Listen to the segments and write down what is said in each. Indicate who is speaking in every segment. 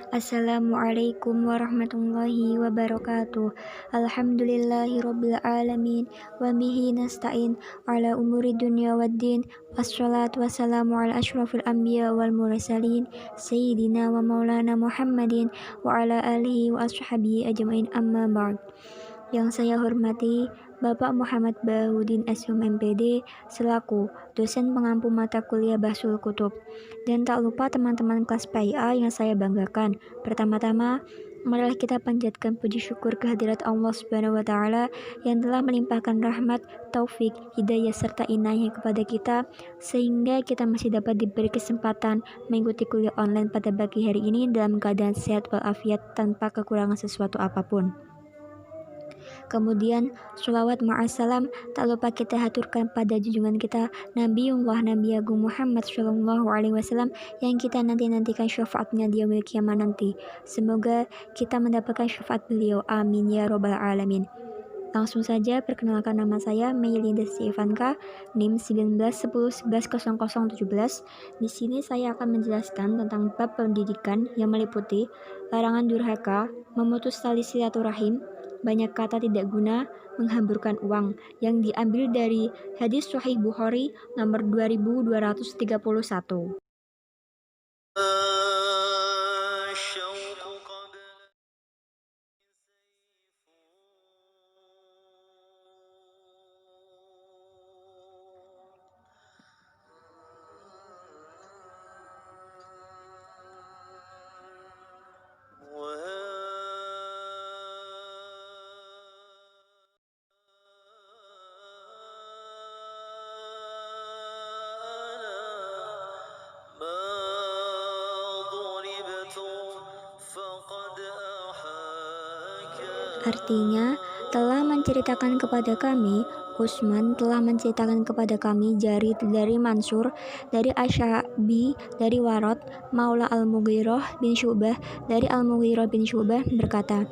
Speaker 1: Assalamualaikum warahmatullahi wabarakatuh. Alhamdulillahirabbil alamin wa bihi nasta'in ala umuri dunya waddin. Wassalatu wassalamu ala asyrafil anbiya wal mursalin sayyidina wa maulana Muhammadin wa ala alihi wa ashabihi ajmain, amma ba'd. Yang saya hormati Bapak Muhammad Bahudin SHM MPD selaku dosen pengampu mata kuliah Bahsul Kutub, dan tak lupa teman-teman kelas PIA yang saya banggakan. Pertama-tama, marilah kita panjatkan puji syukur kehadirat Allah Subhanahu wa Ta'ala yang telah melimpahkan rahmat, taufik, hidayah serta inayah kepada kita sehingga kita masih dapat diberi kesempatan mengikuti kuliah online pada pagi hari ini dalam keadaan sehat walafiat tanpa kekurangan sesuatu apapun. Kemudian sholawat ma'asalam tak lupa kita haturkan pada junjungan kita Nabiullah Nabi Agung Muhammad Shallallahu Alaihi Wasallam yang kita nantikan syafaatnya di yaumil kiamah nanti. Semoga kita mendapatkan syafaat beliau, amin ya robbal alamin. Langsung saja perkenalkan, nama saya Meilinda Ivanka, NIM 1910110017. Di sini saya akan menjelaskan tentang bab pendidikan yang meliputi larangan durhaka, memutus tali silaturahim, banyak kata tidak guna, menghamburkan uang, yang diambil dari hadis Sahih Bukhari nomor 2231. Artinya, telah menceritakan kepada kami, Utsman telah menceritakan kepada kami Jarir dari Mansur, dari Asy-Sya'bi, dari Warad, Maula Al-Mughirah bin Syu'bah, dari Al-Mughirah bin Syu'bah berkata,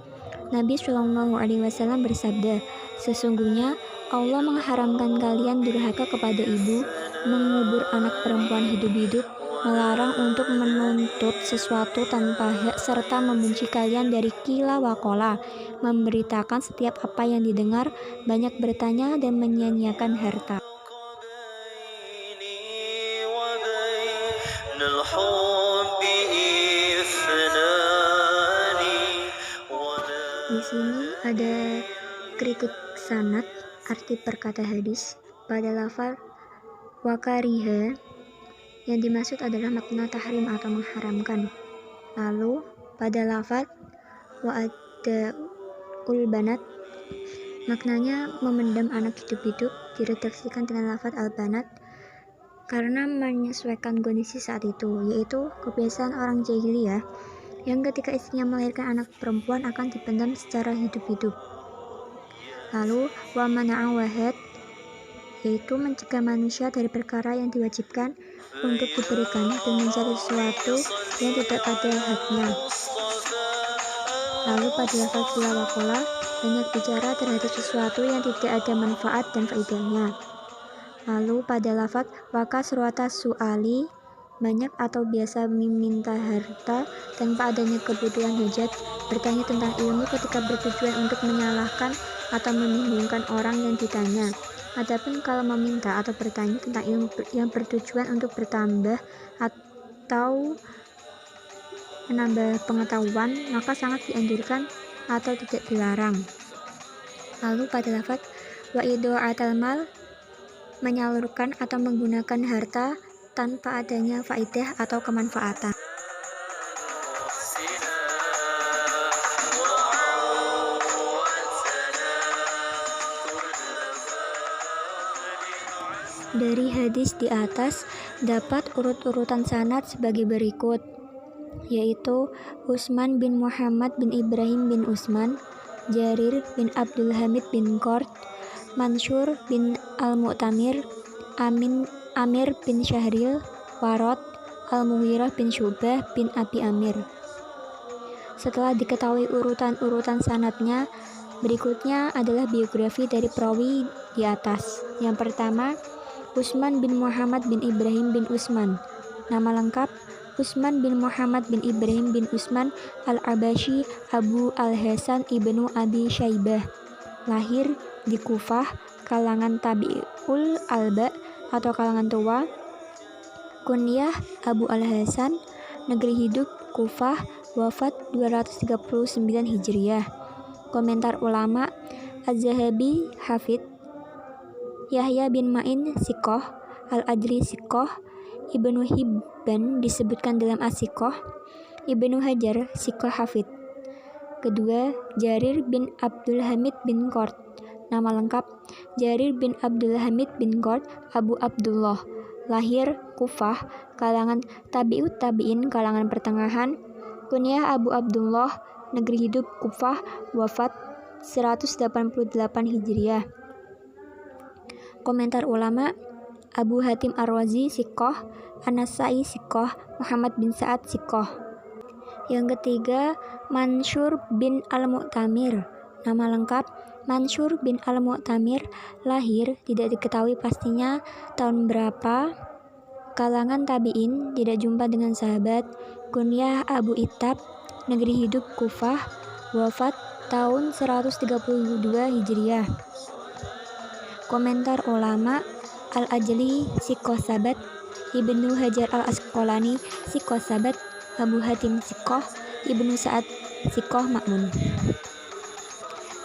Speaker 1: Nabi Shallallahu Alaihi Wasallam bersabda, sesungguhnya Allah mengharamkan kalian durhaka kepada ibu, mengubur anak perempuan hidup-hidup, melarang untuk menuntut sesuatu tanpa hak, serta membenci kalian dari qila wa qala, memberitakan setiap apa yang didengar, banyak bertanya dan menyia-nyiakan harta. Di sini ada kritik sanad, arti perkata hadis. Pada lafal wakariha yang dimaksud adalah makna tahrim atau mengharamkan. Lalu pada lafal wa'ada'ul banat, maknanya memendam anak hidup-hidup, diredaksikan dengan lafal al-banat karena menyesuaikan kondisi saat itu, yaitu kebiasaan orang jahiliyah yang ketika istrinya melahirkan anak perempuan akan dipendam secara hidup-hidup. Lalu wa mana'a wahad, yaitu mencegah manusia dari perkara yang diwajibkan untuk diberikannya dan mencari sesuatu yang tidak pada haknya. Lalu pada lafal qila wa qala, banyak bicara terhadap sesuatu yang tidak ada manfaat dan faedahnya. Lalu pada lafal wa kasrata su'ali, banyak atau biasa meminta harta tanpa adanya kebutuhan hajat, bertanya tentang ilmu ketika bertujuan untuk menyalahkan atau membingungkan orang yang ditanya. Adapun kalau meminta atau bertanya tentang ilmu yang bertujuan untuk bertambah atau menambah pengetahuan, maka sangat dianjurkan atau tidak dilarang. Lalu pada lafaz wa idha'atul mal, menyalurkan atau menggunakan harta tanpa adanya faedah atau kemanfaatan. Dari hadis di atas dapat urut-urutan sanad sebagai berikut, yaitu Utsman bin Muhammad bin Ibrahim bin Utsman, Jarir bin Abdul Hamid bin Qurt, Mansur bin Al-Mu'tamir, Amir bin Syahril, Warad, Al-Mughirah bin Syu'bah bin Abi Amir. Setelah diketahui urutan-urutan sanadnya, berikutnya adalah biografi dari perawi di atas. Yang pertama, Utsman bin Muhammad bin Ibrahim bin Utsman. Nama lengkap Utsman bin Muhammad bin Ibrahim bin Utsman al-Abashi Abu al-Hasan ibnu Abi Syaibah. Lahir di Kufah, kalangan tabi'ul alba atau kalangan tua. Kunyah Abu al-Hasan, negeri hidup Kufah, wafat 239 Hijriah. Komentar ulama: Az-Zahabi Hafid, Yahya bin Ma'in Sikoh, Al-Ajli Sikoh, Ibnu Hibban disebutkan dalam As-Sikoh, Ibnu Hajar Sikoh Hafid. Kedua, Jarir bin Abdul Hamid bin Qurt. Nama lengkap Jarir bin Abdul Hamid bin Qurt Abu Abdullah. Lahir Kufah, kalangan tabi'ut tabi'in, kalangan pertengahan. Kunyah Abu Abdullah, negeri hidup Kufah, wafat 188 Hijriah. Komentar ulama: Abu Hatim Ar-Razi Sikoh, An-Nasai Sikoh, Muhammad bin Sa'ad Sikoh. Yang ketiga, Mansur bin Al-Mu'tamir. Nama lengkap Mansur bin Al-Mu'tamir. Lahir tidak diketahui pastinya tahun berapa, kalangan tabi'in, tidak jumpa dengan sahabat. Kunyah Abu Ittab, negeri hidup Kufah, wafat tahun 132 Hijriah. Komentar ulama: Al-Ajli Sikoh Sabat, Ibnu Hajar Al-Asqalani Sikoh Sabat, Abu Hatim Sikoh, Ibnu Sa'ad Sikoh Ma'mun.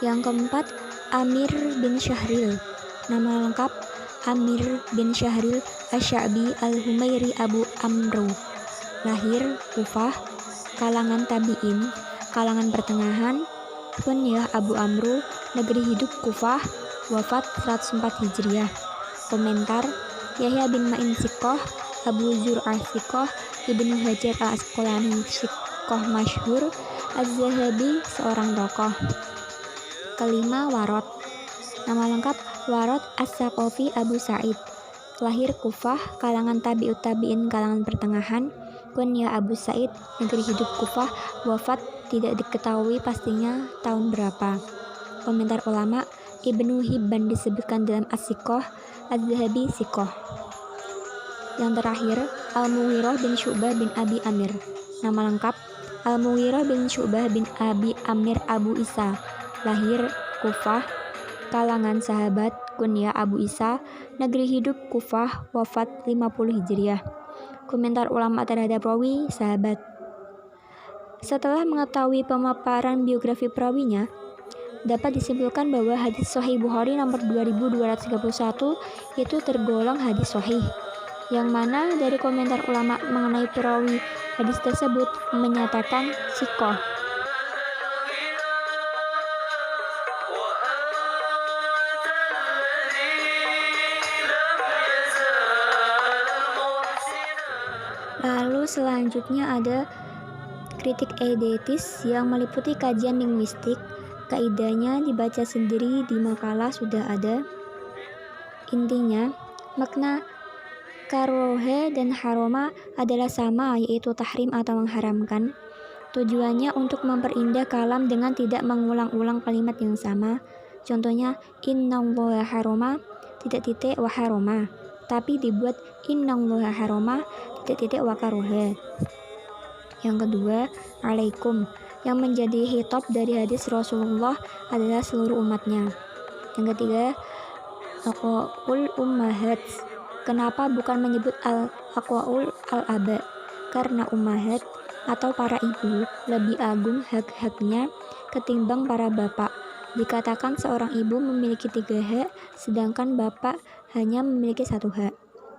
Speaker 1: Yang keempat, Amir bin Syahril. Nama lengkap Amir bin Syahril Asy-Sya'bi Al-Humairi Abu Amru. Lahir Kufah, kalangan tabi'in, kalangan pertengahan. Kunyah Abu Amru, negeri hidup Kufah, wafat 104 Hijriah. Komentar: Yahya bin Ma'in Sikoh, Abu Zur'ah Sikoh, Ibnu Hajar Al-Asqalani Sikoh masyhur, Az-Zahabi seorang tokoh. Kelima, Warot. Nama lengkap Warot As-Saqafi Abu Sa'id. Lahir Kufah, kalangan tabi'ut tabi'in, kalangan pertengahan. Kunyah Abu Sa'id, negeri hidup Kufah, wafat tidak diketahui pastinya tahun berapa. Komentar ulama: Ibnu Hibban disebutkan dalam As-Sikoh, Az-Zahabi Sikoh. Yang terakhir, Al-Mughirah bin Syu'bah bin Abi Amir. Nama lengkap Al-Mughirah bin Syu'bah bin Abi Amir Abu Isa. Lahir Kufah, kalangan sahabat. Kunyah Abu Isa, negeri hidup Kufah, wafat 50 Hijriah. Komentar ulama terhadap rawi sahabat: setelah mengetahui pemaparan biografi perawinya, dapat disimpulkan bahwa hadis Sahih Bukhari nomor 2231 itu tergolong hadis sahih, yang mana dari komentar ulama mengenai perawi hadis tersebut menyatakan sikoh. Lalu selanjutnya ada kritik eidetis yang meliputi kajian linguistik. Kaidahnya dibaca sendiri di makalah sudah ada. Intinya, makna karohe dan haroma adalah sama, yaitu tahrim atau mengharamkan. Tujuannya untuk memperindah kalam dengan tidak mengulang-ulang kalimat yang sama. Contohnya, innallaha haroma titik-titik wa haroma, tapi dibuat innallaha haroma titik-titik wa karohe. Yang kedua, alaikum, yang menjadi hitop dari hadis Rasulullah adalah seluruh umatnya. Yang ketiga, aqwaul ummahat. Kenapa bukan menyebut aqwaul al-aba? Karena ummahat atau para ibu lebih agung hak-haknya ketimbang para bapak. Dikatakan seorang ibu memiliki 3 hak, sedangkan bapak hanya memiliki 1 hak.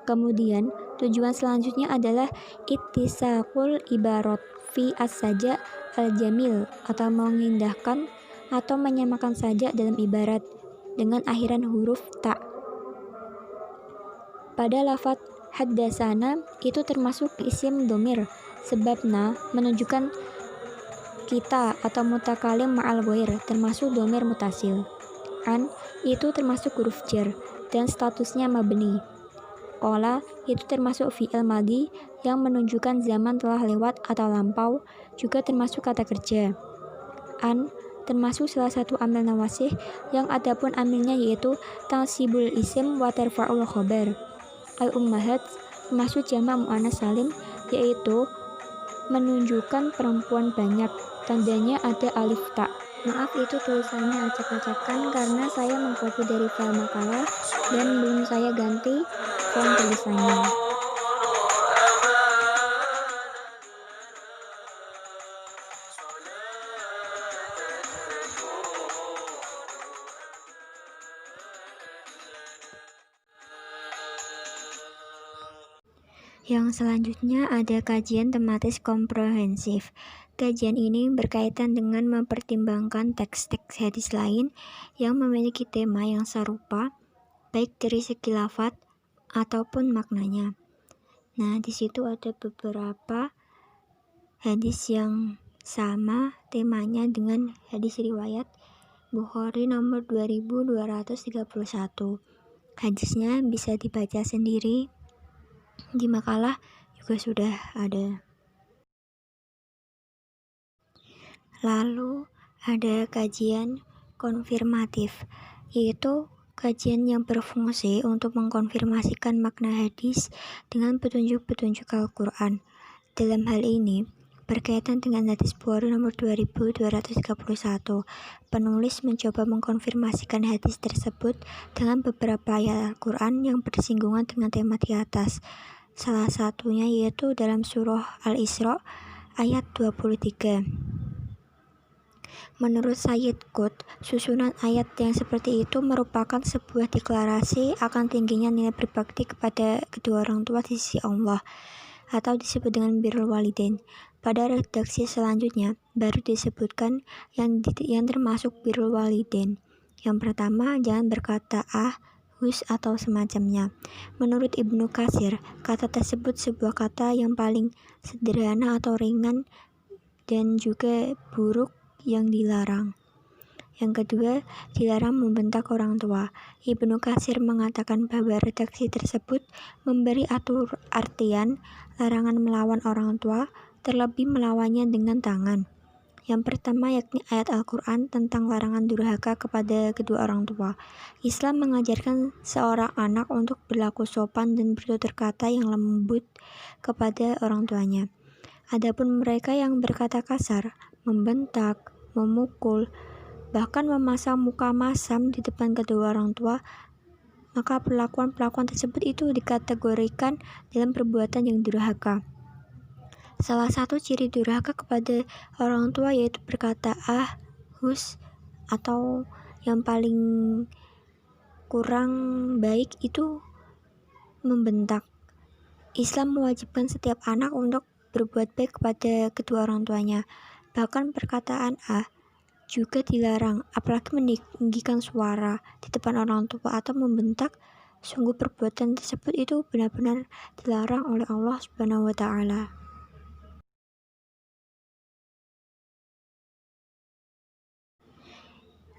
Speaker 1: Kemudian, tujuan selanjutnya adalah ittisaqul ibarat fi as-saja al-jamil, atau mengindahkan atau menyamakan sajak dalam ibarat dengan akhiran huruf ta. Pada lafaz haddasana itu termasuk isim domir, sebabna menunjukkan kita atau mutakalim ma'al ghair, termasuk domir mutasil. An itu termasuk huruf jar dan statusnya mabni. Qala itu termasuk fi'il madhi yang menunjukkan zaman telah lewat atau lampau, juga termasuk kata kerja. An termasuk salah satu amil nawasih yang adapun amilnya yaitu tansibul isim wa tarfa'ul khobar. Al-ummahat termasuk jamak muannas salim yaitu menunjukkan perempuan banyak, tandanya ada alif ta. Maaf itu tulisannya acak-acakan karena saya mengcopy dari file makalah dan belum saya ganti font tulisannya. Yang selanjutnya ada kajian tematis komprehensif. Kajian ini berkaitan dengan mempertimbangkan teks-teks hadis lain yang memiliki tema yang serupa, baik dari segi lafadz ataupun maknanya. Nah, di situ ada beberapa hadis yang sama temanya dengan hadis riwayat Bukhari nomor 2231. Hadisnya bisa dibaca sendiri di makalah juga sudah ada. Lalu ada kajian konfirmatif, yaitu kajian yang berfungsi untuk mengkonfirmasikan makna hadis dengan petunjuk-petunjuk Al-Quran. Dalam hal ini, berkaitan dengan hadis Bukhari nomor 2231, penulis mencoba mengkonfirmasikan hadis tersebut dengan beberapa ayat Al-Quran yang bersinggungan dengan tema di atas. Salah satunya yaitu dalam surah Al-Isra ayat 23. Menurut Sayyid Qutb, susunan ayat yang seperti itu merupakan sebuah deklarasi akan tingginya nilai berbakti kepada kedua orang tua di sisi Allah, atau disebut dengan birrul walidain. Pada redaksi selanjutnya, baru disebutkan yang termasuk birrul walidain. Yang pertama, jangan berkata hus atau semacamnya. Menurut Ibnu Katsir, kata tersebut sebuah kata yang paling sederhana atau ringan dan juga buruk yang dilarang. Yang kedua, dilarang membentak orang tua. Ibnu Katsir mengatakan bahwa redaksi tersebut memberi artian larangan melawan orang tua, terlebih melawannya dengan tangan. Yang pertama yakni ayat Al-Quran tentang larangan durhaka kepada kedua orang tua. Islam mengajarkan seorang anak untuk berlaku sopan dan bertutur kata yang lembut kepada orang tuanya. Adapun mereka yang berkata kasar, membentak, memukul, bahkan memasang muka masam di depan kedua orang tua, maka perlakuan-perlakuan tersebut itu dikategorikan dalam perbuatan yang durhaka. Salah satu ciri durhaka kepada orang tua yaitu berkata hus, atau yang paling kurang baik itu membentak. Islam mewajibkan setiap anak untuk berbuat baik kepada kedua orang tuanya. Bahkan perkataan juga dilarang, apalagi meninggikan suara di depan orang tua atau membentak. Sungguh perbuatan tersebut itu benar-benar dilarang oleh Allah Subhanahu wa Ta'ala.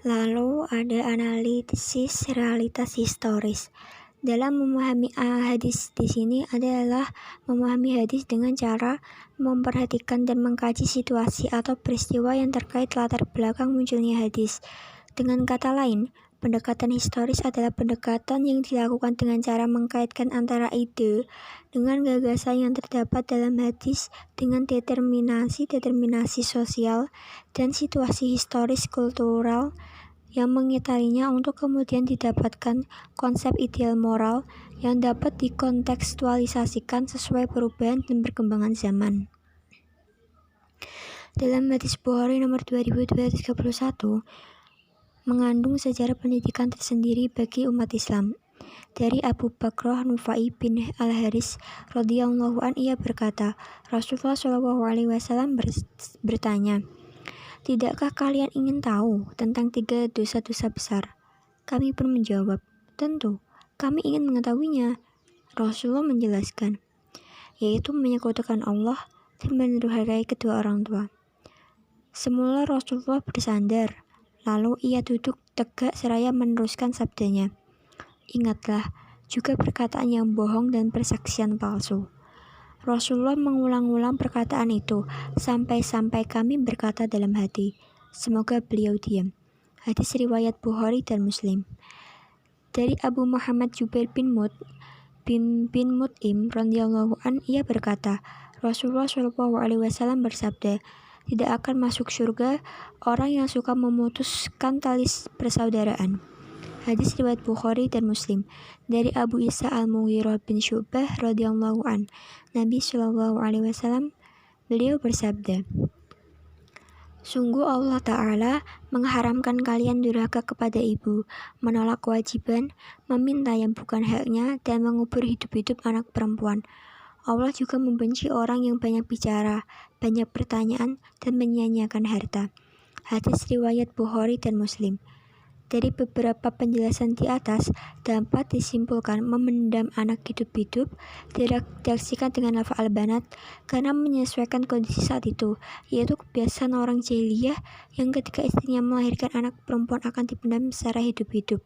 Speaker 1: Lalu ada analisis realitas historis. Dalam memahami hadis di sini adalah memahami hadis dengan cara memperhatikan dan mengkaji situasi atau peristiwa yang terkait latar belakang munculnya hadis. Dengan kata lain, pendekatan historis adalah pendekatan yang dilakukan dengan cara mengkaitkan antara ide dengan gagasan yang terdapat dalam hadis dengan determinasi sosial dan situasi historis kultural yang mengitarinya untuk kemudian didapatkan konsep ideal moral yang dapat dikontekstualisasikan sesuai perubahan dan perkembangan zaman. Dalam hadis Bukhari nomor 2231 mengandung sejarah pendidikan tersendiri bagi umat Islam. Dari Abu Bakrah Nufai bin Al-Haris radhiyallahu an, ia berkata, Rasulullah SAW bertanya, "Tidakkah kalian ingin tahu tentang 3 dosa-dosa besar?" Kami pun menjawab, "Tentu, kami ingin mengetahuinya." Rasulullah menjelaskan, yaitu menyekutukan Allah dan mendurhakai kedua orang tua. Semula Rasulullah bersandar, lalu ia duduk tegak seraya meneruskan sabdanya, "Ingatlah, juga perkataan yang bohong dan persaksian palsu. Rasulullah mengulang-ulang perkataan itu, sampai-sampai kami berkata dalam hati, semoga beliau diam. Hadis riwayat Bukhari dan Muslim. Dari Abu Muhammad Jubair bin Mut'im radhiyallahu an, ia berkata, Rasulullah Shallallahu alaihi wasallam bersabda, tidak akan masuk surga orang yang suka memutuskan tali persaudaraan. Hadis riwayat Bukhari dan Muslim. Dari Abu Isa Al-Mughirah bin Syu'bah radhiyallahu an, Nabi Shallallahu alaihi wasallam beliau bersabda, sungguh Allah Ta'ala mengharamkan kalian durhaka kepada ibu, menolak kewajiban, meminta yang bukan haknya, dan mengubur hidup-hidup anak perempuan. Allah juga membenci orang yang banyak bicara, banyak pertanyaan, dan menyia-nyiakan harta. Hadis riwayat Bukhari dan Muslim. Dari beberapa penjelasan di atas, dapat disimpulkan memendam anak hidup-hidup diredaksikan dengan lafaz al-banat karena menyesuaikan kondisi saat itu, yaitu kebiasaan orang jahiliyah yang ketika istrinya melahirkan anak perempuan akan dipendam secara hidup-hidup.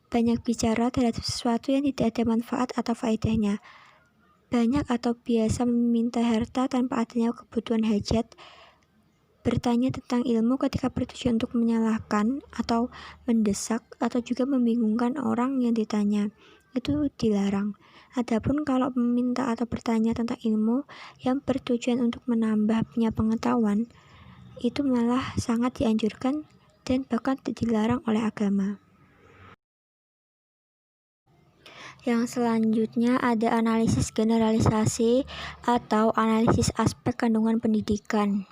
Speaker 1: Banyak bicara terhadap sesuatu yang tidak ada manfaat atau faedahnya. Banyak atau biasa meminta harta tanpa adanya kebutuhan hajat. Bertanya tentang ilmu ketika bertujuan untuk menyalahkan atau mendesak atau juga membingungkan orang yang ditanya, itu dilarang. Adapun kalau meminta atau bertanya tentang ilmu yang bertujuan untuk menambahnya pengetahuan, itu malah sangat dianjurkan dan bahkan dilarang oleh agama. Yang selanjutnya ada analisis generalisasi atau analisis aspek kandungan pendidikan.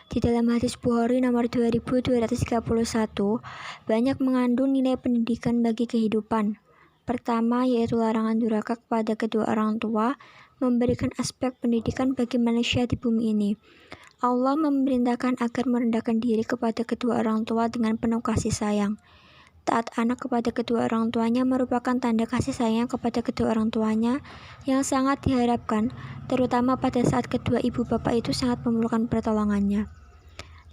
Speaker 1: Di dalam hadis Bukhari nomor 2231, banyak mengandung nilai pendidikan bagi kehidupan. Pertama, yaitu larangan durhaka kepada kedua orang tua, memberikan aspek pendidikan bagi manusia di bumi ini. Allah memerintahkan agar merendahkan diri kepada kedua orang tua dengan penuh kasih sayang. Taat anak kepada kedua orang tuanya merupakan tanda kasih sayang kepada kedua orang tuanya yang sangat diharapkan, terutama pada saat kedua ibu bapak itu sangat memerlukan pertolongannya.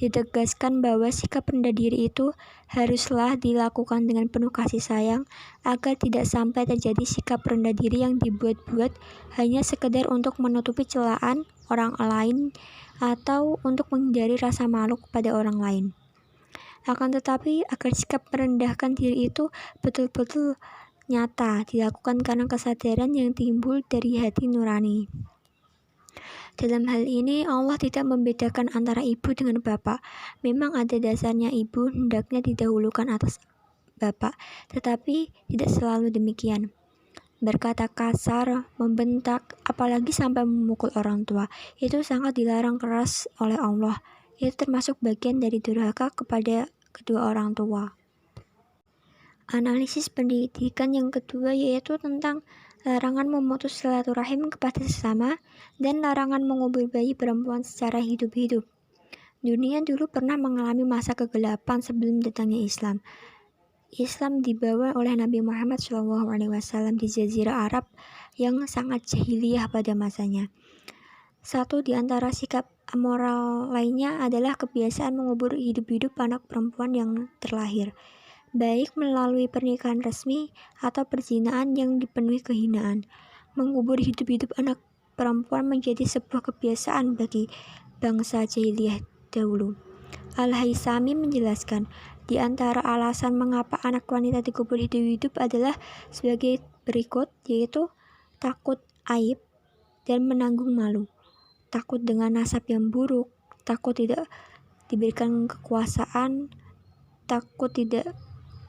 Speaker 1: Ditegaskan bahwa sikap rendah diri itu haruslah dilakukan dengan penuh kasih sayang agar tidak sampai terjadi sikap rendah diri yang dibuat-buat hanya sekedar untuk menutupi celaan orang lain atau untuk menghindari rasa malu kepada orang lain. Akan tetapi, agar sikap merendahkan diri itu betul-betul nyata dilakukan karena kesadaran yang timbul dari hati nurani. Dalam hal ini, Allah tidak membedakan antara ibu dengan bapak. Memang ada dasarnya ibu hendaknya didahulukan atas bapak, tetapi tidak selalu demikian. Berkata kasar, membentak, apalagi sampai memukul orang tua, itu sangat dilarang keras oleh Allah. Itu termasuk bagian dari durhaka kepada kedua orang tua. Analisis pendidikan yang kedua yaitu tentang larangan memutus silaturahim kepada sesama dan larangan mengubur bayi perempuan secara hidup-hidup. Dunia dulu pernah mengalami masa kegelapan sebelum datangnya Islam. Islam dibawa oleh Nabi Muhammad SAW di Jazirah Arab yang sangat jahiliyah pada masanya. Satu di antara sikap amoral lainnya adalah kebiasaan mengubur hidup-hidup anak perempuan yang terlahir, baik melalui pernikahan resmi atau perzinaan yang dipenuhi kehinaan. Mengubur hidup-hidup anak perempuan menjadi sebuah kebiasaan bagi bangsa jahiliyah dahulu. Al-Haisami menjelaskan, di antara alasan mengapa anak wanita dikubur hidup-hidup adalah sebagai berikut, yaitu takut aib dan menanggung malu, takut dengan nasab yang buruk, takut tidak diberikan kekuasaan, takut tidak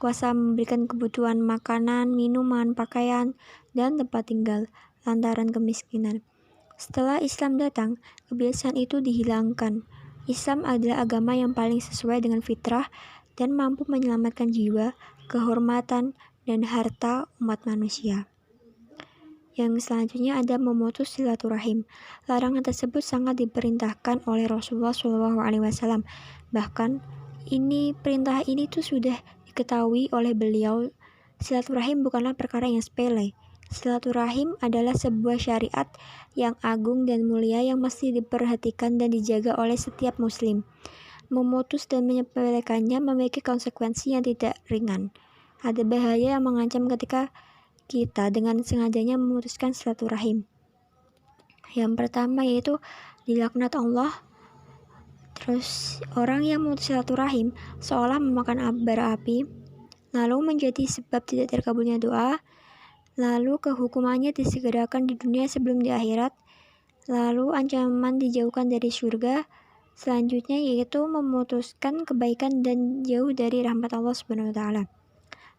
Speaker 1: kuasa memberikan kebutuhan makanan, minuman, pakaian, dan tempat tinggal lantaran kemiskinan. Setelah Islam datang, kebiasaan itu dihilangkan. Islam adalah agama yang paling sesuai dengan fitrah dan mampu menyelamatkan jiwa, kehormatan, dan harta umat manusia. Yang selanjutnya ada memutus silaturahim. Larangan tersebut sangat diperintahkan oleh Rasulullah SAW. Bahkan perintah ini tuh sudah diketahui oleh beliau. Silaturahim bukanlah perkara yang sepele. Silaturahim adalah sebuah syariat yang agung dan mulia yang mesti diperhatikan dan dijaga oleh setiap muslim. Memutus dan menyepelekannya memiliki konsekuensi yang tidak ringan. Ada bahaya yang mengancam ketika kita dengan sengajanya memutuskan silaturahim. Yang pertama yaitu dilaknat Allah. Terus orang yang memutus silaturahim seolah memakan bara api, lalu menjadi sebab tidak terkabulnya doa, lalu kehukumannya disegerakan di dunia sebelum di akhirat, lalu ancaman dijauhkan dari surga. Selanjutnya yaitu memutuskan kebaikan dan jauh dari rahmat Allah Subhanahu wa taala.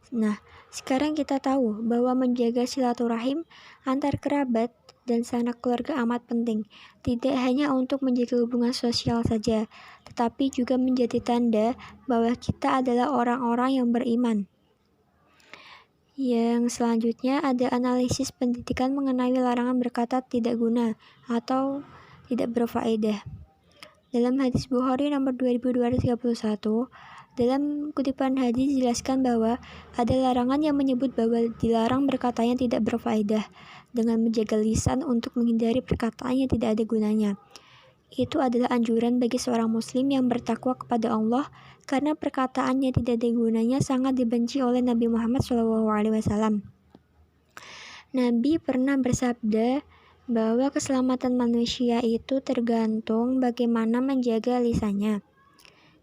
Speaker 1: Nah, sekarang kita tahu bahwa menjaga silaturahim antar kerabat dan sanak keluarga amat penting. Tidak hanya untuk menjaga hubungan sosial saja, tetapi juga menjadi tanda bahwa kita adalah orang-orang yang beriman. Yang selanjutnya ada analisis pendidikan mengenai larangan berkata tidak guna atau tidak berfaedah. Dalam hadis Bukhari nomor 2231, dalam kutipan hadis dijelaskan bahwa ada larangan yang menyebut bahwa dilarang berkata yang tidak berfaedah dengan menjaga lisan untuk menghindari perkataan yang tidak ada gunanya. Itu adalah anjuran bagi seorang muslim yang bertakwa kepada Allah karena perkataan yang tidak ada gunanya sangat dibenci oleh Nabi Muhammad SAW. Nabi pernah bersabda bahwa keselamatan manusia itu tergantung bagaimana menjaga lisannya.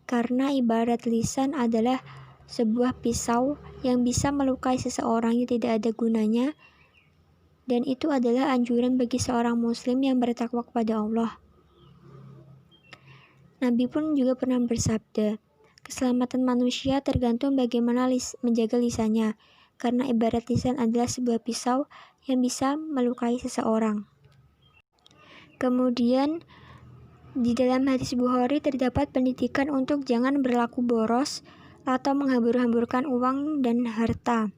Speaker 1: Karena ibarat lisan adalah sebuah pisau yang bisa melukai seseorang yang tidak ada gunanya, dan itu adalah anjuran bagi seorang muslim yang bertakwa kepada Allah. Nabi pun juga pernah bersabda, keselamatan manusia tergantung bagaimana menjaga lisannya, karena ibarat lisan adalah sebuah pisau yang bisa melukai seseorang. Kemudian di dalam hadis Bukhari terdapat pendidikan untuk jangan berlaku boros atau menghambur-hamburkan uang dan harta,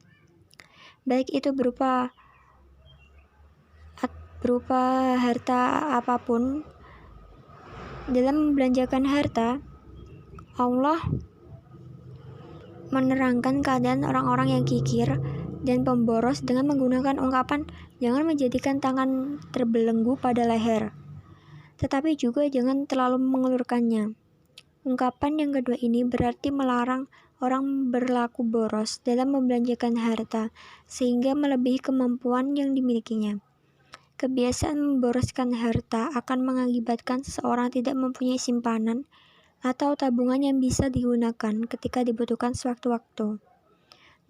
Speaker 1: baik itu berupa harta apapun. Dalam membelanjakan harta, Allah menerangkan keadaan orang-orang yang kikir dan pemboros dengan menggunakan ungkapan jangan menjadikan tangan terbelenggu pada leher, tetapi juga jangan terlalu mengelurkannya. Ungkapan yang kedua ini berarti melarang orang berlaku boros dalam membelanjakan harta sehingga melebihi kemampuan yang dimilikinya. Kebiasaan memboroskan harta akan mengakibatkan seseorang tidak mempunyai simpanan atau tabungan yang bisa digunakan ketika dibutuhkan sewaktu-waktu.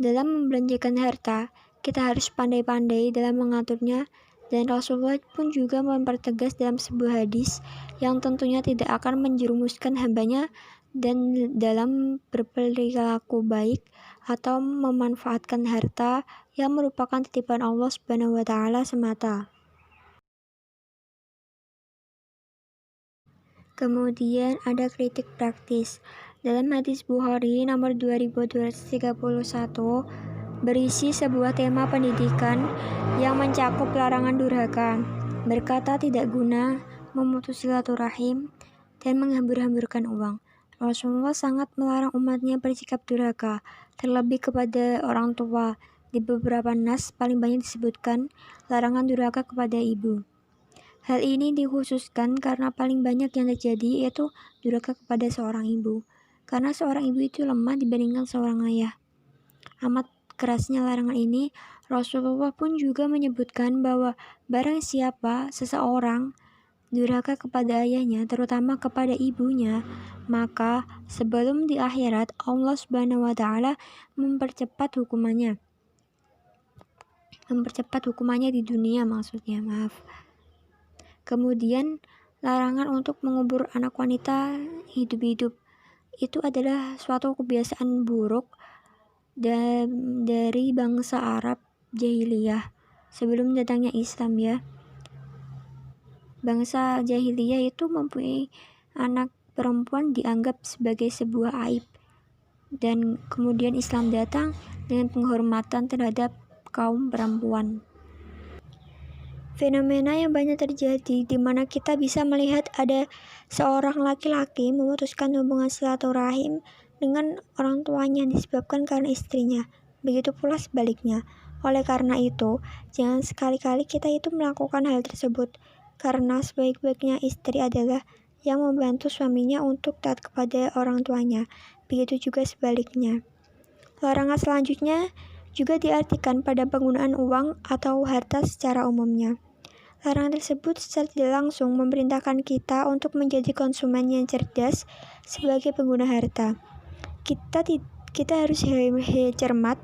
Speaker 1: Dalam membelanjakan harta, kita harus pandai-pandai dalam mengaturnya, dan Rasulullah pun juga mempertegas dalam sebuah hadis yang tentunya tidak akan menjerumuskan hambanya dan dalam berperilaku baik atau memanfaatkan harta yang merupakan titipan Allah Subhanahu wa taala semata. Kemudian ada kritik praktis. Dalam hadis Bukhari nomor 2231 berisi sebuah tema pendidikan yang mencakup larangan durhaka, berkata tidak guna, memutus silaturahim, dan menghambur-hamburkan uang. Rasulullah sangat melarang umatnya bersikap durhaka, terlebih kepada orang tua. Di beberapa nas paling banyak disebutkan larangan durhaka kepada ibu. Hal ini dikhususkan karena paling banyak yang terjadi yaitu durhaka kepada seorang ibu, karena seorang ibu itu lemah dibandingkan seorang ayah. Amat kerasnya larangan ini, Rasulullah pun juga menyebutkan bahwa barang siapa seseorang durhaka kepada ayahnya, terutama kepada ibunya, maka sebelum di akhirat Allah Subhanahu wa taala mempercepat hukumannya di dunia maksudnya, Kemudian larangan untuk mengubur anak wanita hidup-hidup itu adalah suatu kebiasaan buruk dari bangsa Arab jahiliyah sebelum datangnya Islam ya. Bangsa jahiliyah itu mempunyai anak perempuan dianggap sebagai sebuah aib, dan kemudian Islam datang dengan penghormatan terhadap kaum perempuan. Fenomena yang banyak terjadi di mana kita bisa melihat ada seorang laki-laki memutuskan hubungan silaturahim dengan orang tuanya disebabkan karena istrinya. Begitu pula sebaliknya. Oleh karena itu, jangan sekali-kali kita itu melakukan hal tersebut, karena sebaik-baiknya istri adalah yang membantu suaminya untuk taat kepada orang tuanya. Begitu juga sebaliknya. Larangan selanjutnya juga diartikan pada penggunaan uang atau harta secara umumnya. Larangan tersebut secara tidak langsung memerintahkan kita untuk menjadi konsumen yang cerdas sebagai pengguna harta. Kita harus cermat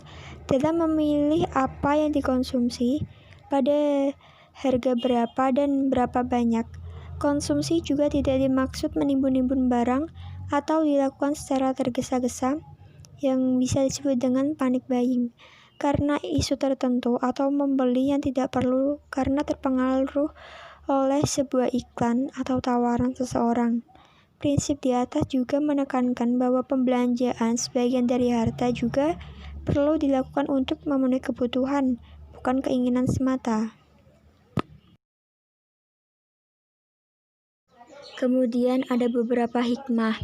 Speaker 1: dalam memilih apa yang dikonsumsi, pada harga berapa dan berapa banyak. Konsumsi juga tidak dimaksud menimbun-nimbun barang atau dilakukan secara tergesa-gesa yang bisa disebut dengan panic buying karena isu tertentu atau membeli yang tidak perlu karena terpengaruh oleh sebuah iklan atau tawaran seseorang. Prinsip di atas juga menekankan bahwa pembelanjaan sebagian dari harta juga perlu dilakukan untuk memenuhi kebutuhan, bukan keinginan semata. Kemudian ada beberapa hikmah.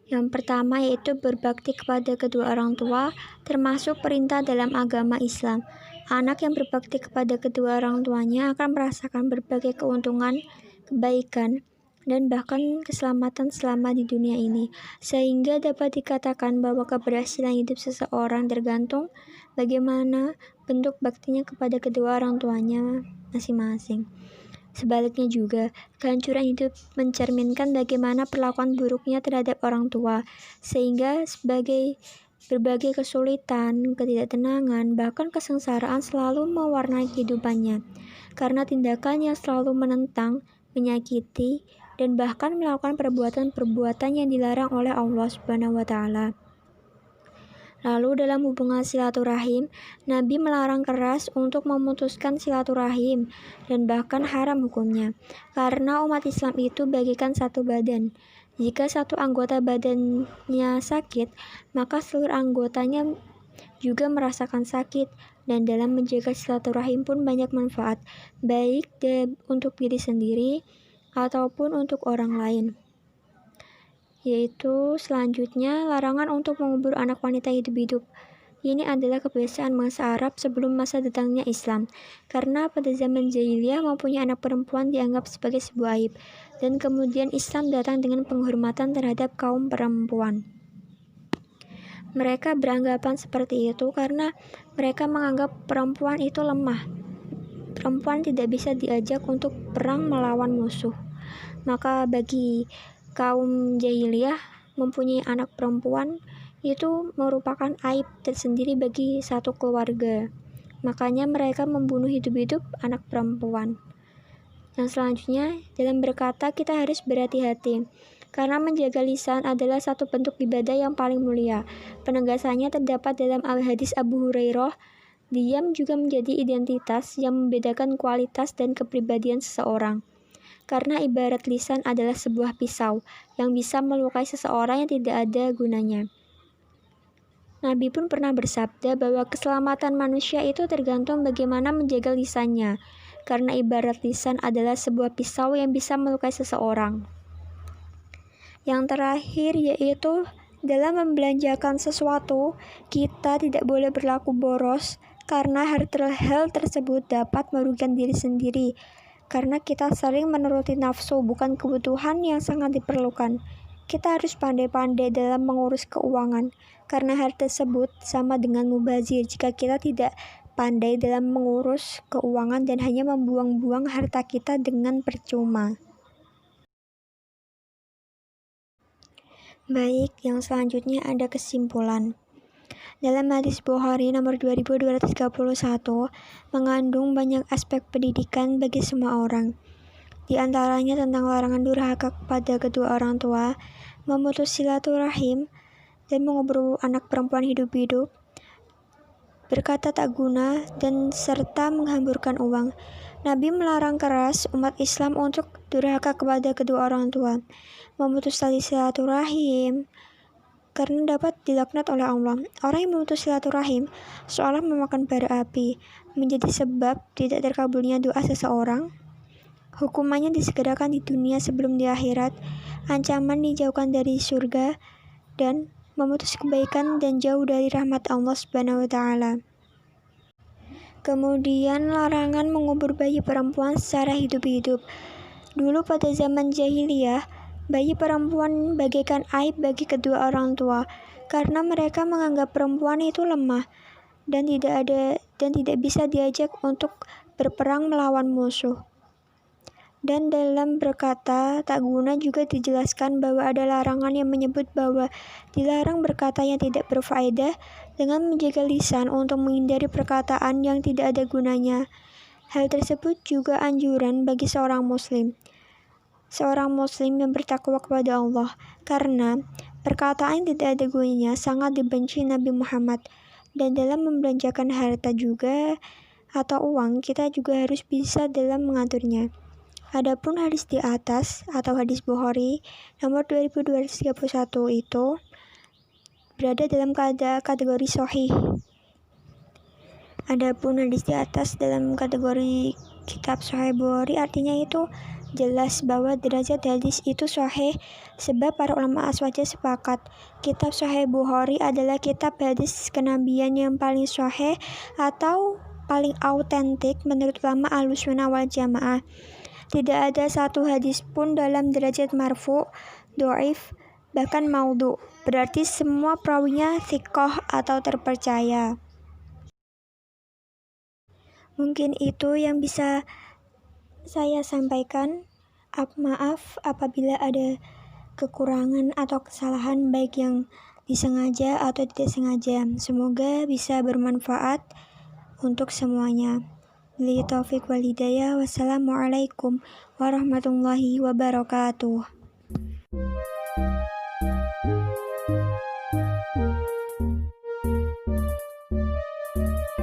Speaker 1: Yang pertama yaitu berbakti kepada kedua orang tua, termasuk perintah dalam agama Islam. Anak yang berbakti kepada kedua orang tuanya akan merasakan berbagai keuntungan, kebaikan, dan bahkan keselamatan selama di dunia ini. Sehingga dapat dikatakan bahwa keberhasilan hidup seseorang tergantung bagaimana bentuk baktinya kepada kedua orang tuanya masing-masing. Sebaliknya juga, kehancuran hidup mencerminkan bagaimana perlakuan buruknya terhadap orang tua, sehingga berbagai kesulitan, ketidaktenangan, bahkan kesengsaraan selalu mewarnai kehidupannya, karena tindakan yang selalu menentang, menyakiti, dan bahkan melakukan perbuatan-perbuatan yang dilarang oleh Allah Subhanahu wa Ta'ala. Lalu dalam hubungan silaturahim, Nabi melarang keras untuk memutuskan silaturahim dan bahkan haram hukumnya. Karena umat Islam itu bagikan satu badan. Jika satu anggota badannya sakit, maka seluruh anggotanya juga merasakan sakit. Dan dalam menjaga silaturahim pun banyak manfaat, baik untuk diri sendiri ataupun untuk orang lain. Yaitu selanjutnya larangan untuk mengubur anak wanita hidup-hidup. Ini adalah kebiasaan bangsa Arab sebelum masa datangnya Islam, karena pada zaman jahiliyah mempunyai anak perempuan dianggap sebagai sebuah aib, dan kemudian Islam datang dengan penghormatan terhadap kaum perempuan. Mereka beranggapan seperti itu karena mereka menganggap perempuan itu lemah. Perempuan tidak bisa diajak untuk perang melawan musuh. Maka bagi kaum jahiliyah, mempunyai anak perempuan itu merupakan aib tersendiri bagi satu keluarga. Makanya mereka membunuh hidup-hidup anak perempuan. Yang selanjutnya, dalam berkata kita harus berhati-hati, karena menjaga lisan adalah satu bentuk ibadah yang paling mulia. Penegasannya terdapat dalam al-hadis Abu Hurairah, diam juga menjadi identitas yang membedakan kualitas dan kepribadian seseorang. Karena ibarat lisan adalah sebuah pisau yang bisa melukai seseorang yang tidak ada gunanya. Nabi pun pernah bersabda bahwa keselamatan manusia itu tergantung bagaimana menjaga lisannya, karena ibarat lisan adalah sebuah pisau yang bisa melukai seseorang. Yang terakhir yaitu dalam membelanjakan sesuatu, kita tidak boleh berlaku boros, karena hal tersebut dapat merugikan diri sendiri. Karena kita sering menuruti nafsu, bukan kebutuhan yang sangat diperlukan. Kita harus pandai-pandai dalam mengurus keuangan, karena hal tersebut sama dengan mubazir jika kita tidak pandai dalam mengurus keuangan dan hanya membuang-buang harta kita dengan percuma. Baik, yang selanjutnya ada kesimpulan. Dalam hadis Bukhari nomor 2231 mengandung banyak aspek pendidikan bagi semua orang. Di antaranya tentang larangan durhaka kepada kedua orang tua, memutus silaturahim, dan mengubur anak perempuan hidup-hidup, berkata tak guna, dan serta menghamburkan uang. Nabi melarang keras umat Islam untuk durhaka kepada kedua orang tua, memutus tali silaturahim, karena dapat dilaknat oleh Allah. Orang yang memutus silaturahim seolah memakan bara api, menjadi sebab tidak terkabulnya doa seseorang. Hukumannya disegerakan di dunia sebelum di akhirat, ancaman dijauhkan dari surga, dan memutus kebaikan dan jauh dari rahmat Allah Subhanahu wa Ta'ala. Kemudian larangan mengubur bayi perempuan secara hidup-hidup. Dulu pada zaman jahiliyah, bayi perempuan bagaikan aib bagi kedua orang tua, karena mereka menganggap perempuan itu lemah. dan tidak bisa diajak untuk berperang melawan musuh. Dan dalam berkata tak guna juga dijelaskan bahwa ada larangan yang menyebut bahwa dilarang berkata yang tidak berfaedah dengan menjaga lisan untuk menghindari perkataan yang tidak ada gunanya. Hal tersebut juga anjuran bagi seorang muslim yang bertakwa kepada Allah, karena perkataan yang tidak ada gunanya sangat dibenci Nabi Muhammad. Dan dalam membelanjakan harta juga atau uang, kita juga harus bisa dalam mengaturnya. Adapun hadis di atas atau hadis Bukhari nomor 2231 itu berada dalam kategori sahih. Adapun hadis di atas dalam kategori kitab Sahih Bukhari artinya itu jelas bahwa derajat hadis itu sahih, sebab para ulama aswaja sepakat kitab Sahih Bukhari adalah kitab hadis kenabian yang paling sahih atau paling autentik menurut ulama Ahlussunnah wal Jamaah. Tidak ada satu hadis pun dalam derajat marfu, dhaif, bahkan maudhu. Berarti semua perawinya thiqah atau terpercaya. Mungkin itu yang bisa saya sampaikan. Maaf apabila ada kekurangan atau kesalahan baik yang disengaja atau tidak sengaja. Semoga bisa bermanfaat untuk semuanya. Billahi taufiq wal hidayah. Wassalamualaikum warahmatullahi wabarakatuh.